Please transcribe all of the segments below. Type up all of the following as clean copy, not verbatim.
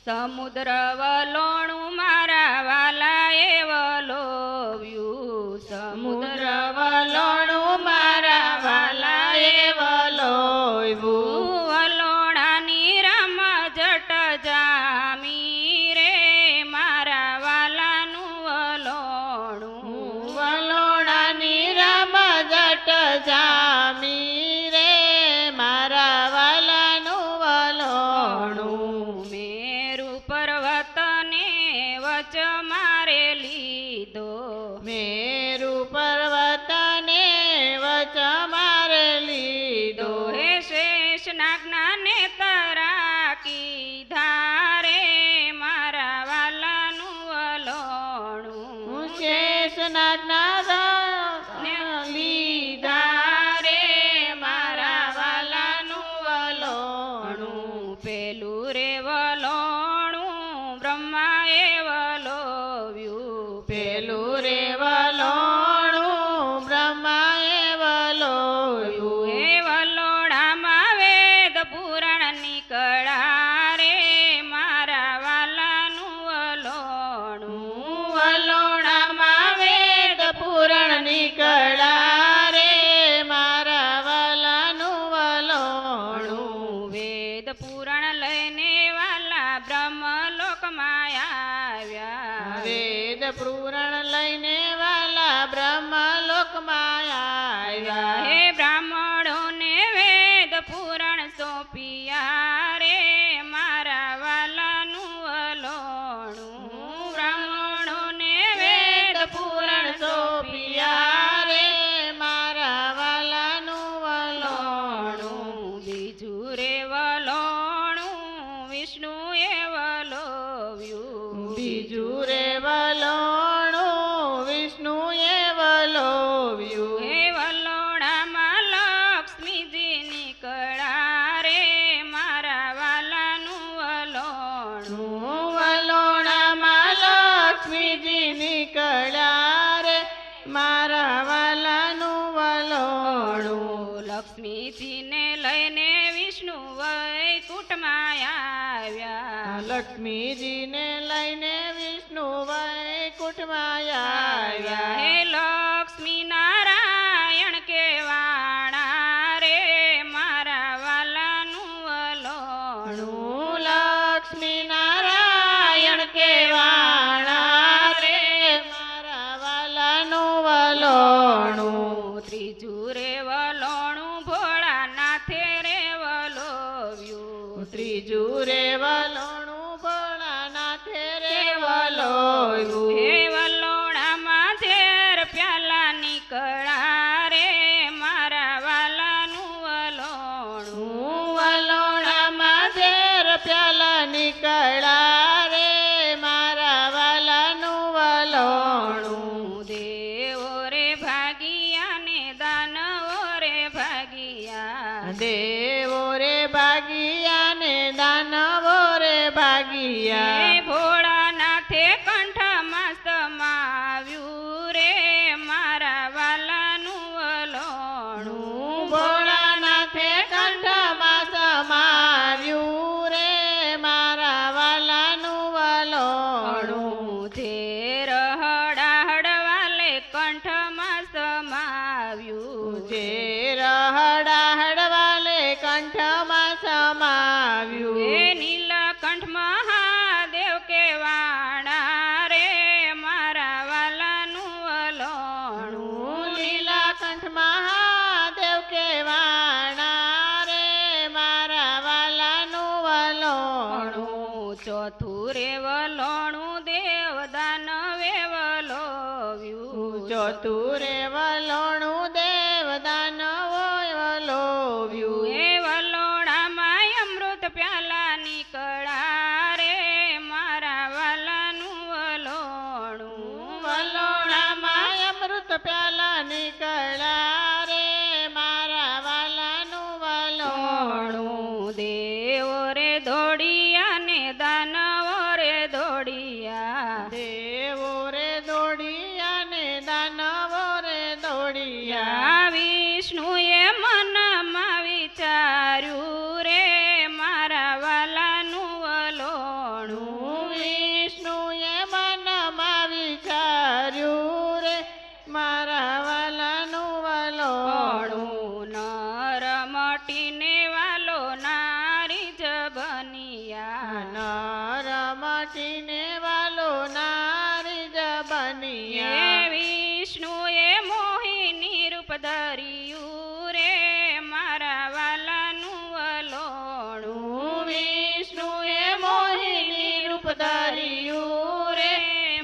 સમુદ્ર વલોણું મારા વાલાએ વલોવ્યું સમુદ્ર વલોણું મારા વાલાએ વલોવ્યું વલોણાની રમઝટ જામી રે મારા વાલાનું વલોણું વલોણાની રમઝટ જામી રે મારા વાલાનું વલોણું મેરુ પર્વતને વચ મારે લીધો મેરુ પર્વતને વચ મારે લીધો હે શેષનાગના ને તરાકી ધારે મારા વાલાનું વલોણું શેષનાગના લીધા રે મારા વાલાનું વલોણું પેલું રે વલોણું બ્રહ્માએ વલોવ્યું પેલું રે વલોણું બ્રહ્માએ વલોવ્યું હે વલોણામાં વેદ પુરાણ નીકળા રે મારા વાલાનું વલોણું વલોણામાં વેદ પુરાણ નીકળ્યા રે મારા વાલાનું વલોણું વેદ પુરાણ લઈને વાલા બ્રહ્મલોકમાં આવ્યા વેદ પુરાણ લઈને વાલા બ્રહ્મલોકમાં આવ્યા હે બ્રાહ્મણોને વેદ પુરાણ સોંપિયા રે મારા વાલાનું વલોણું બ્રાહ્મણોને વેદ પુરાણ સોંપ્યા રે મારા વાલાનું વલોણું બીજું રે વલોણું વિષ્ણુએ વલોવ્યું બીજું રે વલોણું વિષ્ણુએ વલોવ્યું હે વલોણામાં લક્ષ્મીજી નીકળ્યા રે મારા વાલાનું વલોણું વલોણામાં લક્ષ્મીજી નીકળ્યા રે મારા વાલાનું વલોણું લક્ષ્મીજીને લઈને વિષ્ણુ વૈકુંઠમાં આવ્યા લક્ષ્મીજીને લઈને વિષ્ણુ વૈકુંઠમાં આવ્યા હે લક્ષ્મી નારાયણ કેવાણા રે મારા વાલાનું વલોણું લક્ષ્મી નારાયણ કેવાણા રે મારા વાલાનું વલોણું ત્રીજું રે વલોણું ભોળાનાથે રે વલોવ્યું ત્રીજું રે વલોણું ભોળાનાથે રે વલોવ્યું હે વલોણામાં ઝેર પ્યાલા નીકળ્યા રે મારા વાલાનું વલોણું વલોણામાં ઝેર પ્યાલા નીકળ્યા રે મારા વાલાનું વલોણું દેવો રે ભાગિયા ને દાનવો રે ભાગિયા દેવો રે ભાગિયા ને દાનવો રે ભાગિયા હે ભોળાનાથે કંઠમાં સમાવ્યું રે મારા વાલાનું વલોણું ભોળાનાથે કંઠમાં સમાવ્યું રે મારા વાલાનું વલોણું ઝેર હડાહડવાલે કંઠમાં સમાવ્યું જે રહડા હડવાલે કંઠમાં સમાવ્યું હે નીલકંઠ મહાદેવ કેવાણા રે મારા વાલાનું વલોણું લીલાકંઠ મહાદેવ કેવાણા રે મારા વાલાનું વલોણું ચોથું રે વલોણું દેવ દાનવે વલોવ્યું ચોથું રે વલોણું દેવ દાનવો વલોવ્યું હે વલોણામાં અમૃત પ્યાલા નીકળ્યા રે મારા વાલાનું વલોણું વલોણામાં અમૃત પ્યાલા નીકળ્યા રે મારા વાલાનું વલોણું દેવો રે દોડિયા ને દાનવો રે દોડિયા દેવો રે દોડિયા ને દાનવો રે નર મટીને વાલો નારી જ બન્યા એ વિષ્ણુએ મોહિની રૂપ ધર્યું રે મારા વાલાનું વલોણું વિષ્ણુએ મોહિની રૂપ ધર્યું રે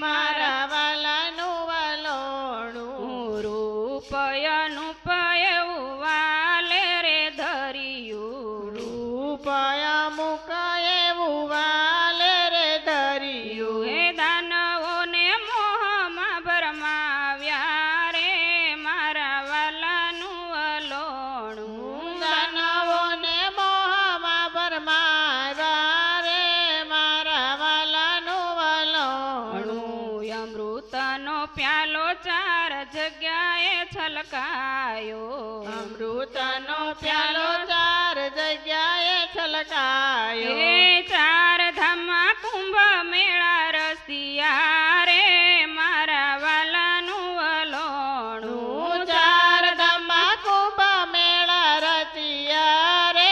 મારા વાલાનું વલોણું રૂપયનું પયવું વાલે રે ધર્યું રૂપય મુક એવું વાલે રે ધર્યું એ દાનવોને મોહમાં ભરમાવ્યા રે મારા વાલાનું વલોણું દાનવોને મોહમાં ભરમાવ્યા રે મારા વાલાનું વલોણું અમૃતનો પ્યાલો ચાર જગ્યાએ છલકાયો અમૃતનો પ્યાલો ચાર જગ્યાએ છલકાયો એ ચાર ધામમાં કુંભ મેળા રસિયા રે મારા વાલાનું વલોણું ચાર ધામમાં કુંભ મેળા રચિયા રે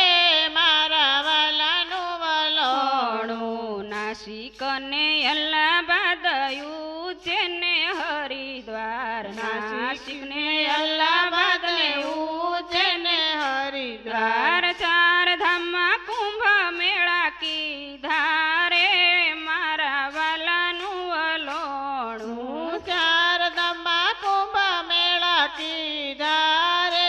મારા વાલાનું વલોણું નાસિક ને અલ્હાબાદ ઉજ્જૈન હરિદ્વાર નાસિક ને અલ્હાબાદ ને ઉજ્જૈન હરિદ્વાર ચાર ધામમાં કુંભ મેળા કીધા રે મારા વાલાનું વલોણું ચાર ધામમાં કુંભ મેળા કીધા રે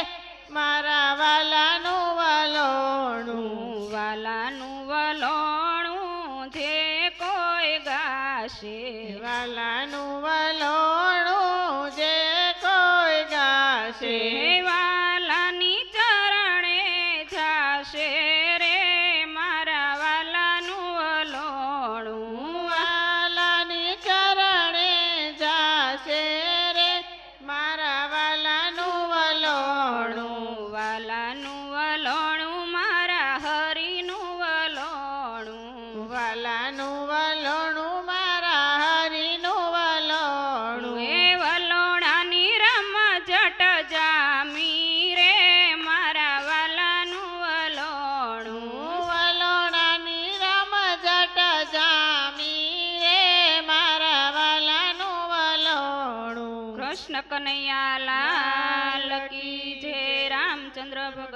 મારા વાલાનું વલોણું વાલાનું વલોણું જે કોઈ ગાશે વાલાનું વલોણું જે કોઈ ગાશે વાલાની ચરણે જાશે રે મારા વાલાનું વલોણું વાલાની ચરણે જાશે રે મારા વાલાનું વલોણું વાલાનું વલોણું મારા હરિનું વલોણું વાલાનું વલોણું મારા હરિનું વલોણું એ વલોણાની રમઝટ જામી રે મારા વાલાનું વલોણું વલોણાની રમઝટ જામી રે મારા વાલાનું વલોણું કૃષ્ણ કનૈયા લાલ કી જય રામચંદ્ર ભગવાન